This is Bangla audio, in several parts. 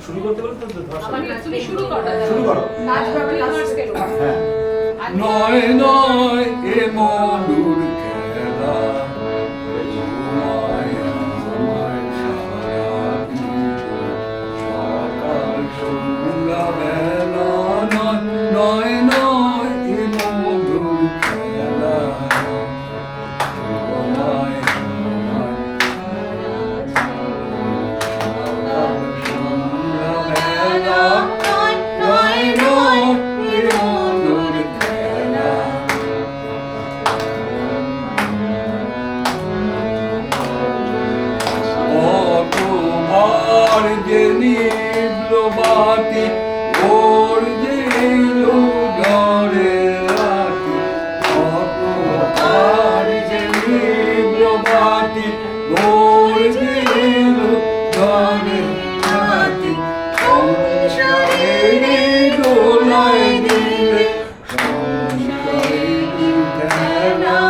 শুরু করতে বলে তো তুমি শুরু করো নাচ গাবে নয় নয় এ মধুর খেলা সকাল সন্ধ্যা বেলা নয় নয় এ মধুর খেলা বাতি ওর যে ঘরে রাতি আর যে বাতি ওর যে ঘরে রাতি সংসারে দোলায় দিলে সংসারে খেলা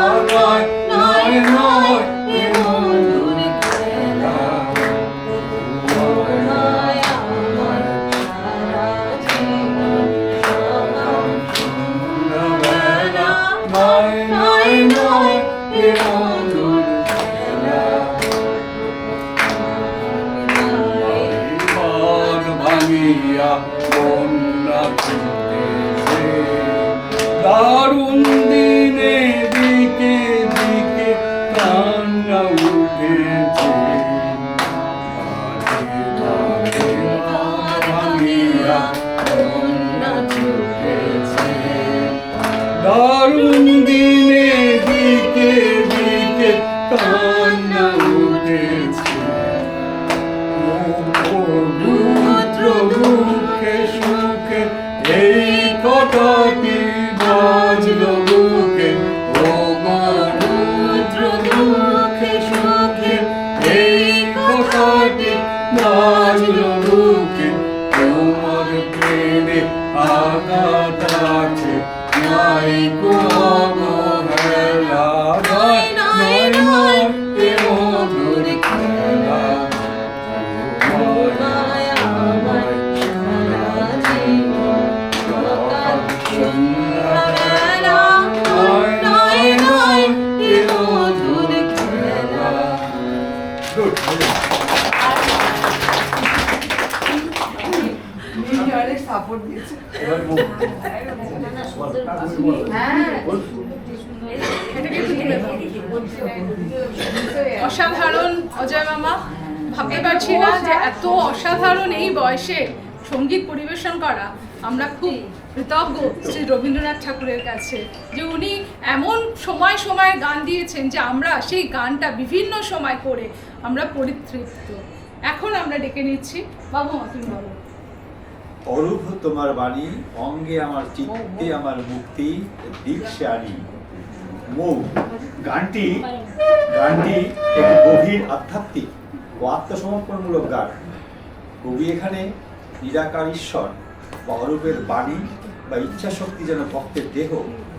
নয় নয় নয় দারুণ দিনে দিকে দিকে কান্না উঠেছে দারুণ দিনে দিকে দিকে কান্না উঠেছে দুঃখে সুখে এই কথাটি বাজল বুকে ও রুদ্র দুঃখে সুখে এই কথাটি বাজল বুকে তোমার প্রেমে আঘাত আছে নাই গো অবহেলা নয় নয় নয় এ মধুর খেলা অসাধারণ অজয় মামা, ভাবতে পারছি না যে এত অসাধারণ এই বয়সে সঙ্গীত পরিবেশন করা। আমরা খুব কৃতজ্ঞ শ্রী রবীন্দ্রনাথ ঠাকুরের কাছে যে উনি এমন সময় সময়ে গান দিয়েছেন যে আমরা সেই গানটা বিভিন্ন সময় করে আমরা পরিতৃপ্ত। এখন আমরা ডেকে নিচ্ছি বাবু তুমি বলো। অরূপ তোমার বাণী অঙ্গে আমার চিত্তে আমার মুক্তি দীক্ষে আনি মুখ। গানটি একটি গভীর আধ্যাত্মিক ও আত্মসমর্পণমূলক গান। কবি এখানে নিরাকার ঈশ্বর বা অরূপের বাণী বা ইচ্ছা শক্তি যেন ভক্তের দেহ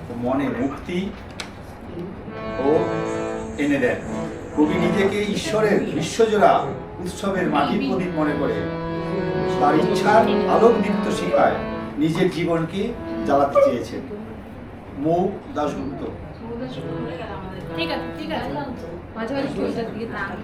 ও মনে মুক্তি ও এনে দেন। কবি নিজেকে ঈশ্বরের বিশ্বজোড়া উৎসবের মাটির প্রদীপ মনে করে তার ইচ্ছার আলোক দীপ্ত শিখায় নিজের জীবনকে জ্বালাতে চেয়েছেন। মৌ দাশগুপ্ত। ঠিক আছে ঠিক আছে মাঝে মাঝে স্টোরিটার দিকে তাকাও।